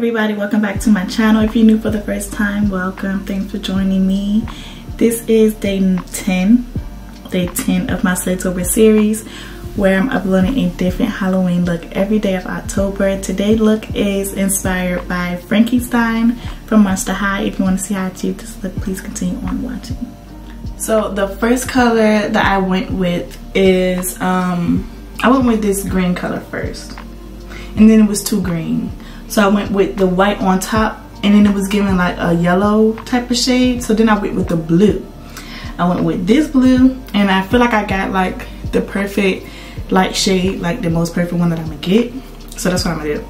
everybody, welcome back to my channel. If you're new for the first time, welcome. Thanks for joining me. This is day 10 of my Slaytober series, where I'm uploading a different Halloween look every day of October. Today's look is inspired by Frankie Stein from Monster High. If you want to see how I achieved this look, please continue on watching. So the first color that I went with is I went with this green color first, and then it was too green, so I went with the white on top, and then it was giving like a yellow type of shade, so then I went with the blue. I went with this blue, and I feel like I got like the perfect light shade, like the most perfect one that I'm gonna get, so that's what I'm gonna do.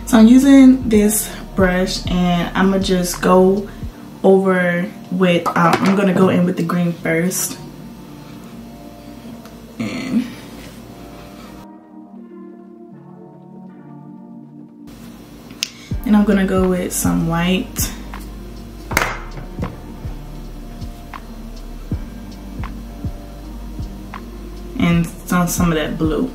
So I'm using this brush, and I'm gonna just go over with I'm gonna go in with the green first, and I'm gonna go with some white, and some of that blue.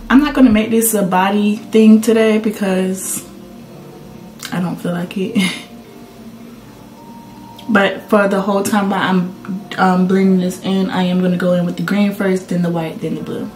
I'm not gonna make this a body thing today because I don't feel like it. But for the whole time while I'm blending this in, I am gonna go in with the green first, then the white, then the blue.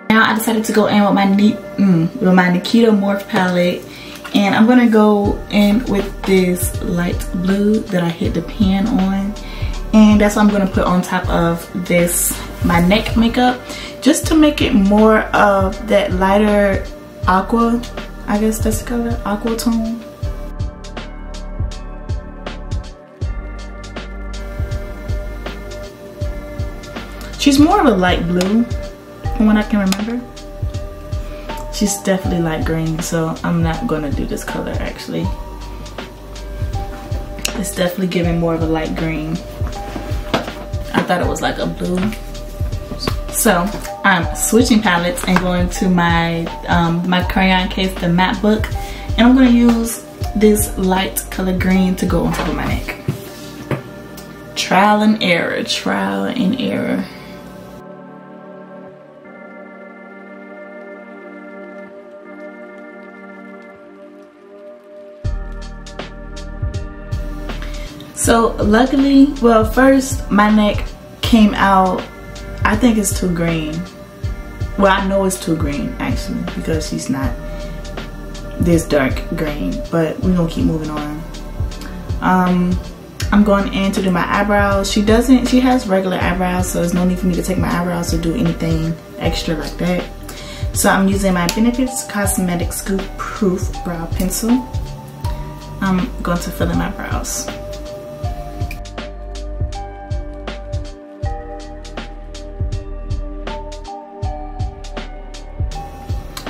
Now I decided to go in with my Nikita Morph palette, and I'm gonna go in with this light blue that I hit the pan on, and that's what I'm gonna put on top of this, my neck makeup, just to make it more of that lighter aqua, I guess that's the color, aqua tone. She's more of a light blue from what I can remember. She's definitely light green, so I'm not gonna do this color actually. It's definitely giving more of a light green. I thought it was like a blue. So I'm switching palettes and going to my my crayon case, the matte book, and I'm gonna use this light color green to go on top of my neck. Trial and error, trial and error. So luckily, well, first my neck came out, I think it's too green. Well, I know it's too green actually, because she's not this dark green, but we're gonna keep moving on. I'm going in to do my eyebrows. She has regular eyebrows, so there's no need for me to take my eyebrows or do anything extra like that. So I'm using my Benefits Cosmetics Scoop Proof Brow Pencil. I'm going to fill in my brows.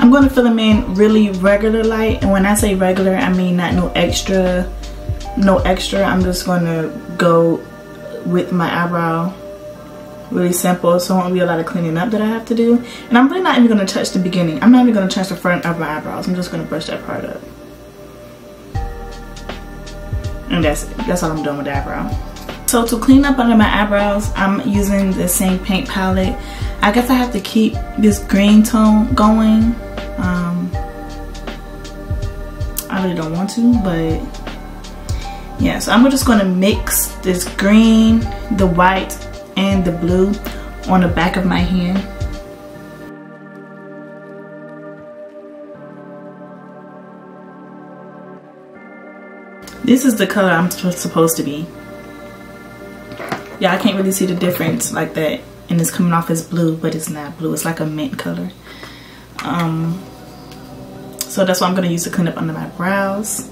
I'm going to fill them in really regular light, and when I say regular, I mean not no extra. I'm just going to go with my eyebrow really simple, so it won't be a lot of cleaning up that I have to do. And I'm really not even going to touch the beginning. I'm not even going to touch the front of my eyebrows. I'm just going to brush that part up, and that's it. That's all I'm doing with the eyebrow. So to clean up under my eyebrows, I'm using the same paint palette. I guess I have to keep this green tone going. I really don't want to, but yeah, so I'm just going to mix this green, the white, and the blue on the back of my hand. This is the color I'm supposed to be. Yeah, I can't really see the difference like that, and it's coming off as blue, but it's not blue. It's like a mint color. So that's what I'm going to use to clean up under my brows.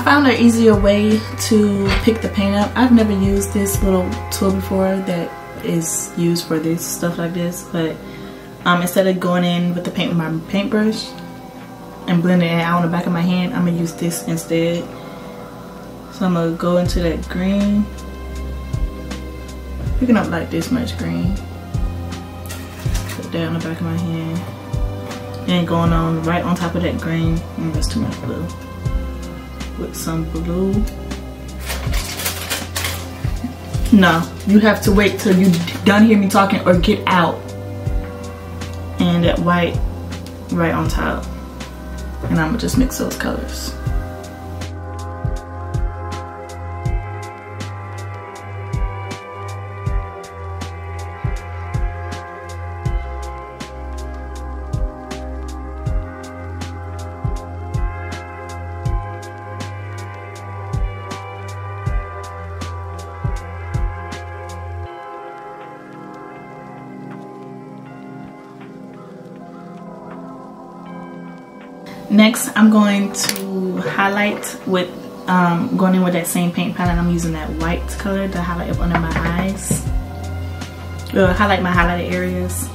found an easier way to pick the paint up. I've never used this little tool before that is used for this stuff like this, but instead of going in with the paint with my paintbrush and blending it out on the back of my hand, I'm gonna use this instead. So I'm gonna go into that green, picking up like this much green, put that on the back of my hand, and going on right on top of that green. That's too much blue. With some blue. No, you have to wait till you done hear me talking or get out. And that white right on top. And I'm gonna just mix those colors. Next, I'm going to highlight with, going in with that same paint palette. I'm using that white color to highlight up under my eyes. Highlight my highlighted areas.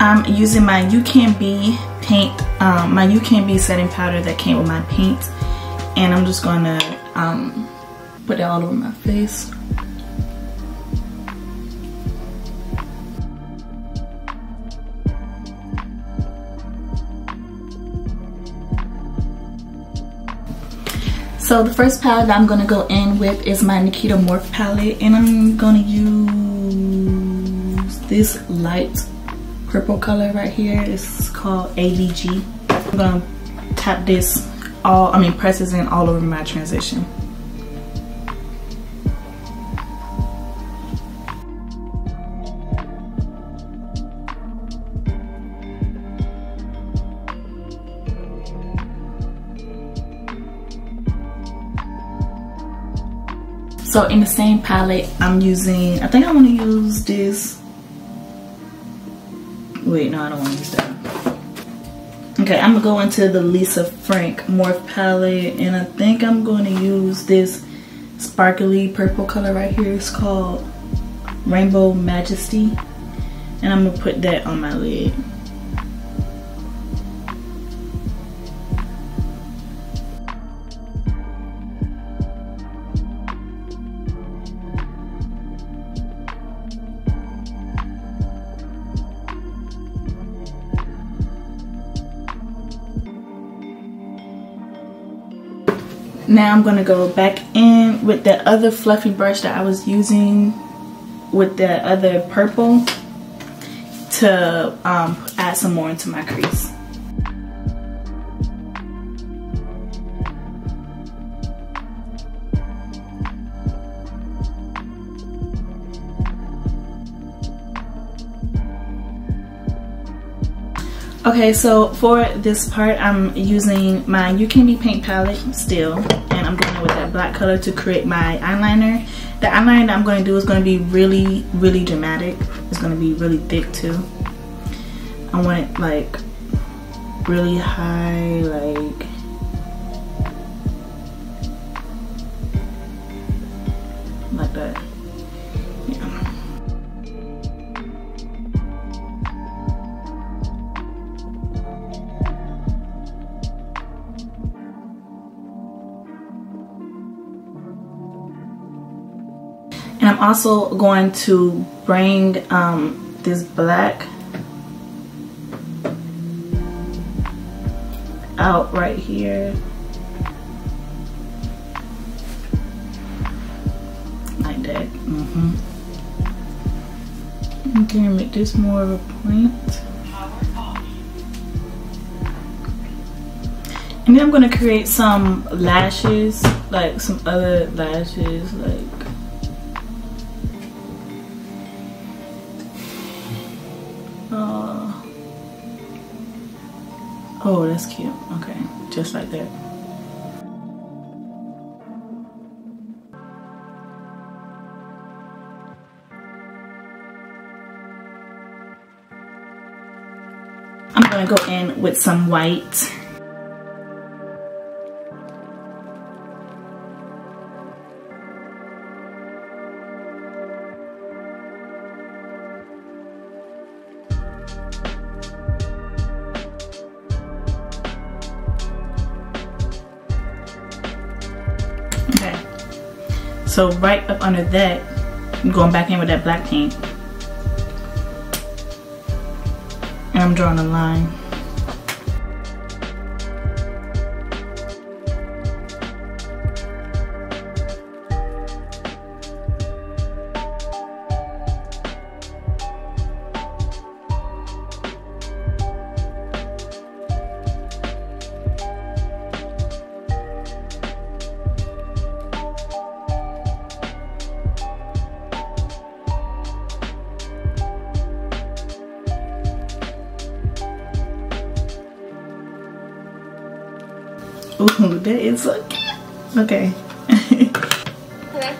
I'm using my You Can Be paint, my You Can Be setting powder that came with my paint, and I'm just gonna put that all over my face. So the first palette that I'm gonna go in with is my Nikita Morph palette, and I'm gonna use this light purple color right here. It's called AVG. I'm gonna tap this press this in all over my transition. So in the same palette, I'm using, I think I want to use this. Wait, no, I don't want to use that. Okay, I'm gonna go into the Lisa Frank Morph palette, and I think I'm going to use this sparkly purple color right here. It's called Rainbow Majesty, and I'm gonna put that on my lid. Now I'm going to go back in with that other fluffy brush that I was using with that other purple to add some more into my crease. Okay, so for this part, I'm using my You Can Be paint palette still, and I'm going in with that black color to create my eyeliner. The eyeliner that I'm going to do is going to be really, really dramatic. It's going to be really thick too. I want it like really high, like that. Yeah. And I'm also going to bring this black out right here. Like that. I'm gonna make this more of a point. And then I'm gonna create some lashes, like some other lashes, like Oh, that's cute. Okay, just like that. I'm gonna go in with some white. Okay, so right up under that, I'm going back in with that black paint. And I'm drawing a line. Ooh, that is so cute. Okay.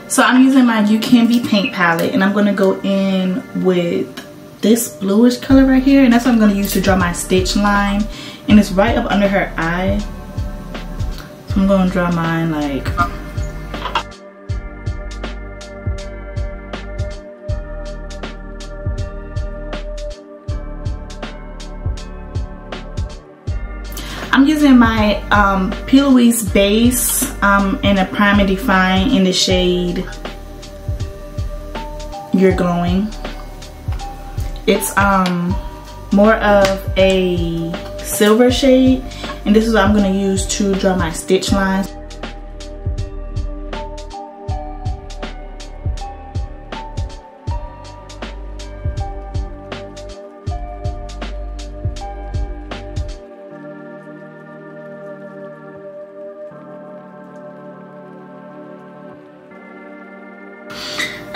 So I'm using my You Can Be paint palette, and I'm going to go in with this bluish color right here, and that's what I'm going to use to draw my stitch line, and it's right up under her eye. So I'm going to draw mine like... I'm using my P. Louise base and a Prime and Define in the shade You're Glowing. It's more of a silver shade, and this is what I'm going to use to draw my stitch lines.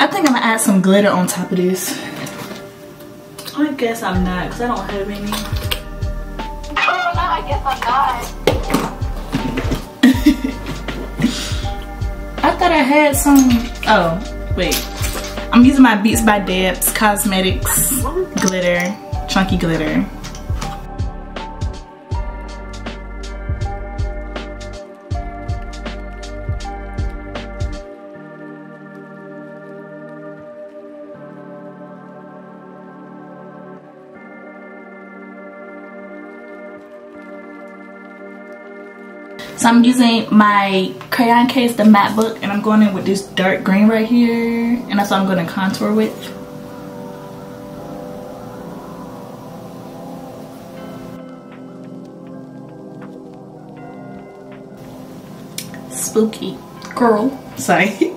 I think I'm gonna add some glitter on top of this. I guess I'm not, because I don't have any. Oh, no, I guess I'm not. I thought I had some. Oh, wait. I'm using my Beats by Debs Cosmetics glitter, chunky glitter. So I'm using my crayon case, the matte book, and I'm going in with this dark green right here, and that's what I'm going to contour with. Spooky girl, sorry.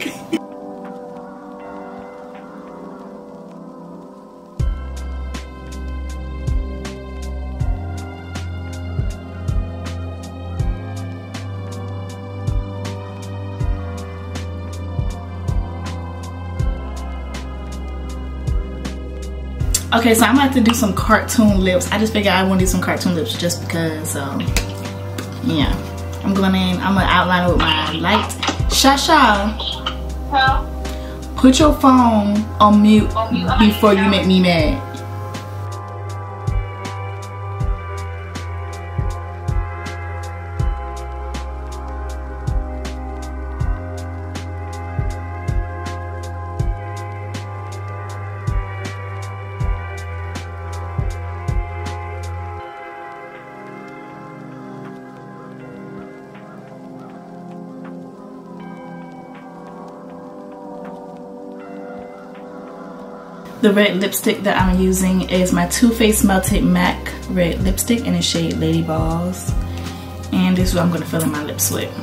Okay, so I'm gonna have to do some cartoon lips. I just figured I want to do some cartoon lips just because, so yeah. I'm going in, I'm gonna outline it with my light. Shasha, Huh? put your phone on mute before you make me mad. The red lipstick that I'm using is my Too Faced Melted MAC red lipstick in the shade Lady Balls. And this is what I'm going to fill in my lips with.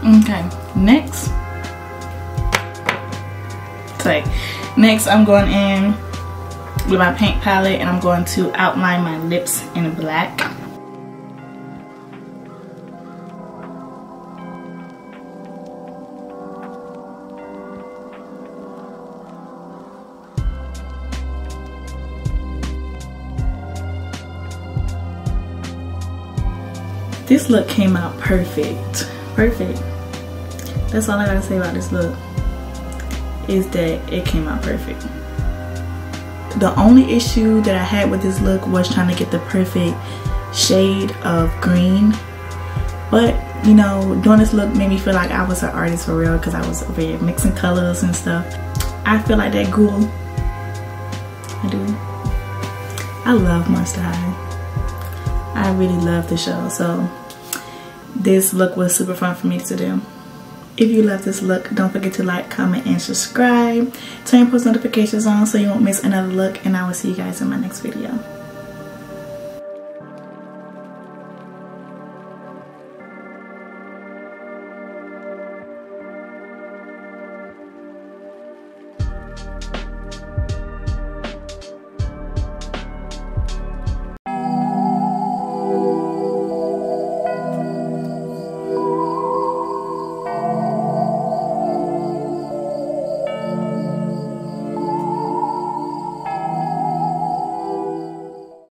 Okay, next I'm going in with my paint palette and I'm going to outline my lips in black. This look came out perfect. That's all I gotta say about this look, is that it came out perfect. The only issue that I had with this look was trying to get the perfect shade of green, but you know, doing this look made me feel like I was an artist for real, because I was mixing colors and stuff. I feel like that Goof. I do. I love Moisturizing. I really love the show, so this look was super fun for me to do. If you love this look, don't forget to like, comment, and subscribe. Turn your post notifications on so you won't miss another look, and I will see you guys in my next video.